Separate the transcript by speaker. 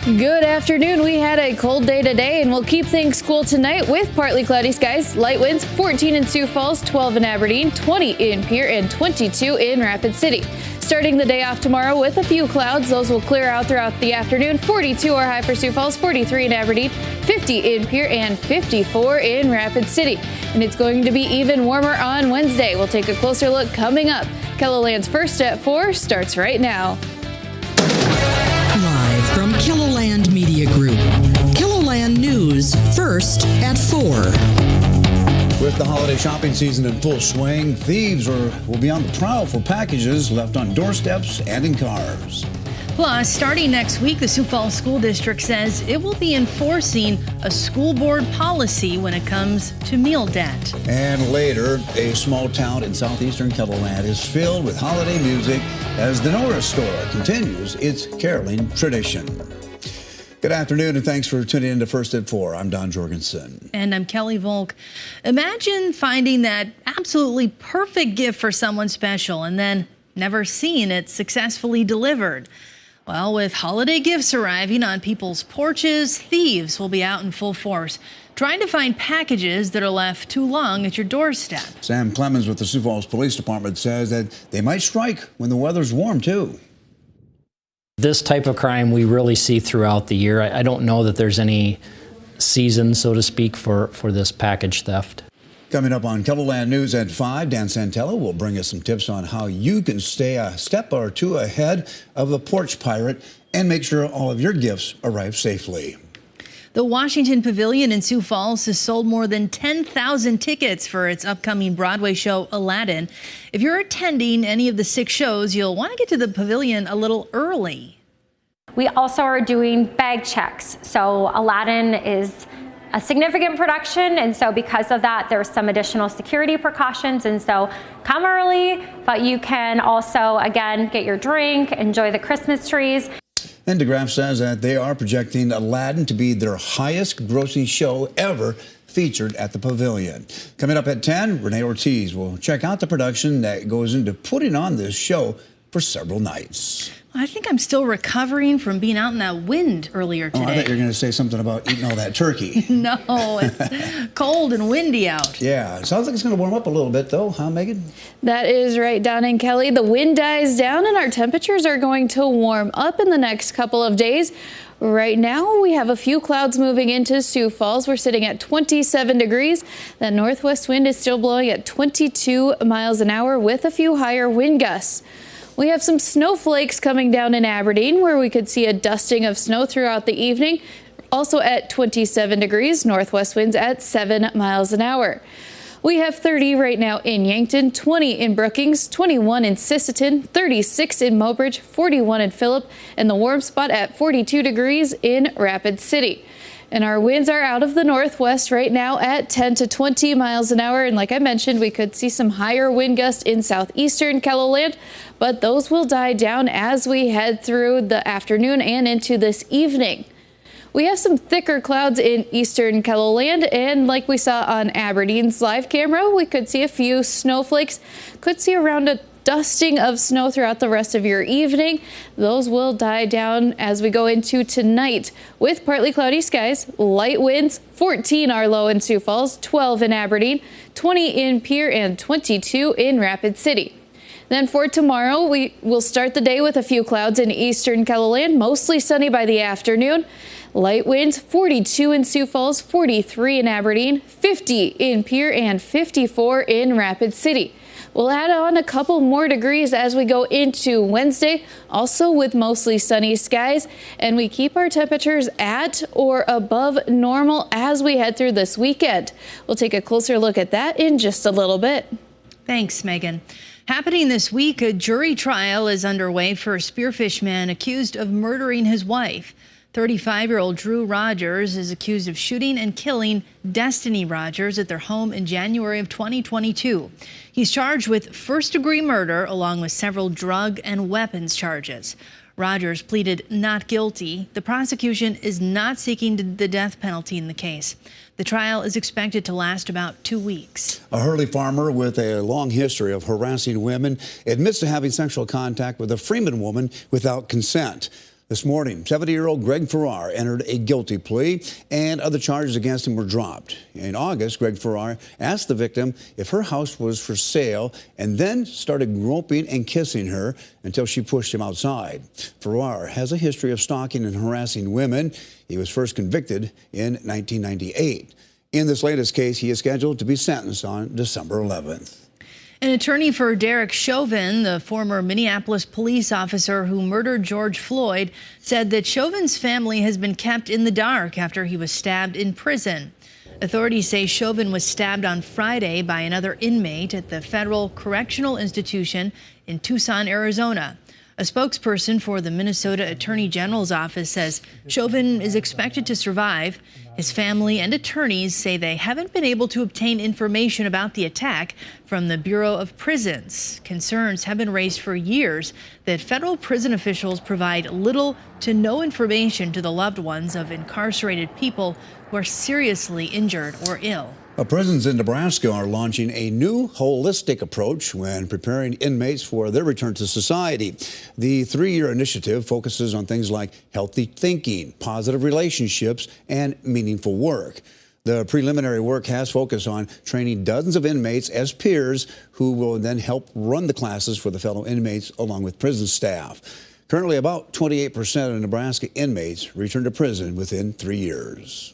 Speaker 1: Good afternoon. We had a cold day today, and we'll keep things cool tonight with partly cloudy skies, light winds, 14 in Sioux Falls, 12 in Aberdeen, 20 in Pierre, and 22 in Rapid City. Starting the day off tomorrow with a few clouds, those will clear out throughout the afternoon. 42 are high for Sioux Falls, 43 in Aberdeen, 50 in Pierre, and 54 in Rapid City. And it's going to be even warmer on Wednesday. We'll take a closer look coming up. KELOLAND's First at 4 starts right now.
Speaker 2: Live from KELOLAND Media Group. KELOLAND News, First at 4.
Speaker 3: With the holiday shopping season in full swing, thieves will be on the prowl for packages left on doorsteps and in cars.
Speaker 4: Plus, starting next week, the Sioux Falls School District says it will be enforcing a school board policy when it comes to meal debt.
Speaker 3: And later, a small town in southeastern KELOLAND is filled with holiday music as the Norris store continues its caroling tradition. Good afternoon, and thanks for tuning in to First at 4. I'm Don Jorgensen.
Speaker 4: And I'm Kelly Volk. Imagine finding that absolutely perfect gift for someone special and then never seeing it successfully delivered. Well, with holiday gifts arriving on people's porches, thieves will be out in full force, trying to find packages that are left too long at your doorstep.
Speaker 3: Sam Clemens with the Sioux Falls Police Department says that they might strike when the weather's warm, too.
Speaker 5: This type of crime we really see throughout the year. I don't know that there's any season, so to speak, for this package theft.
Speaker 3: Coming up on KELOLAND News at 5, Dan Santello will bring us some tips on how you can stay a step or two ahead of the porch pirate and make sure all of your gifts arrive safely.
Speaker 4: The Washington Pavilion in Sioux Falls has sold more than 10,000 tickets for its upcoming Broadway show, Aladdin. If you're attending any of the 6 shows, you'll want to get to the pavilion a little early.
Speaker 6: We also are doing bag checks. So Aladdin is a significant production, and so because of that, there's some additional security precautions, and so come early, but you can also, again, get your drink, enjoy the Christmas trees.
Speaker 3: And DeGraff says that they are projecting Aladdin to be their highest grossing show ever featured at the pavilion. Coming up at 10, Renee Ortiz will check out the production that goes into putting on this show for several nights.
Speaker 4: I think I'm still recovering from being out in that wind earlier today.
Speaker 3: Oh, I thought you were going to say something about eating all that turkey.
Speaker 4: No, it's cold and windy out.
Speaker 3: Yeah, it sounds like it's going to warm up a little bit, though, huh, Megan?
Speaker 1: That is right, Don and Kelly. The wind dies down and our temperatures are going to warm up in the next couple of days. Right now, we have a few clouds moving into Sioux Falls. We're sitting at 27 degrees. That northwest wind is still blowing at 22 miles an hour with a few higher wind gusts. We have some snowflakes coming down in Aberdeen, where we could see a dusting of snow throughout the evening. Also at 27 degrees, northwest winds at 7 miles an hour. We have 30 right now in Yankton, 20 in Brookings, 21 in Sisseton, 36 in Mobridge, 41 in Phillip, and the warm spot at 42 degrees in Rapid City. And our winds are out of the northwest right now at 10 to 20 miles an hour. And like I mentioned, we could see some higher wind gusts in southeastern KELOLAND, but those will die down as we head through the afternoon and into this evening. We have some thicker clouds in eastern KELOLAND, and like we saw on Aberdeen's live camera, we could see a few snowflakes, could see around a dusting of snow throughout the rest of your evening. Those will die down as we go into tonight with partly cloudy skies, light winds. 14 are low in Sioux Falls, 12 in Aberdeen, 20 in Pierre, and 22 in Rapid City. Then for tomorrow, we will start the day with a few clouds in eastern KELOLAND, mostly sunny by the afternoon. Light winds, 42 in Sioux Falls, 43 in Aberdeen, 50 in Pierre, and 54 in Rapid City. We'll add on a couple more degrees as we go into Wednesday, also with mostly sunny skies, and we keep our temperatures at or above normal as we head through this weekend. We'll take a closer look at that in just a little bit.
Speaker 4: Thanks, Megan. Happening this week, a jury trial is underway for a spearfish man accused of murdering his wife. 35-year-old Drew Rogers is accused of shooting and killing Destiny Rogers at their home in January of 2022. He's charged with first-degree murder along with several drug and weapons charges. Rogers pleaded not guilty. The prosecution is not seeking the death penalty in the case. The trial is expected to last about 2 weeks.
Speaker 3: A Hurley farmer with a long history of harassing women admits to having sexual contact with a Freeman woman without consent. This morning, 70-year-old Greg Farrar entered a guilty plea, and other charges against him were dropped. In August, Greg Farrar asked the victim if her house was for sale and then started groping and kissing her until she pushed him outside. Farrar has a history of stalking and harassing women. He was first convicted in 1998. In this latest case, he is scheduled to be sentenced on December 11th.
Speaker 4: An attorney for Derek Chauvin, the former Minneapolis police officer who murdered George Floyd, said that Chauvin's family has been kept in the dark after he was stabbed in prison. Authorities say Chauvin was stabbed on Friday by another inmate at the Federal Correctional Institution in Tucson, Arizona. A spokesperson for the Minnesota Attorney General's office says Chauvin is expected to survive. His family and attorneys say they haven't been able to obtain information about the attack from the Bureau of Prisons. Concerns have been raised for years that federal prison officials provide little to no information to the loved ones of incarcerated people who are seriously injured or ill.
Speaker 3: Prisons in Nebraska are launching a new holistic approach when preparing inmates for their return to society. The 3-year initiative focuses on things like healthy thinking, positive relationships, and meaningful work. The preliminary work has focused on training dozens of inmates as peers who will then help run the classes for the fellow inmates along with prison staff. Currently, about 28% of Nebraska inmates return to prison within 3 years.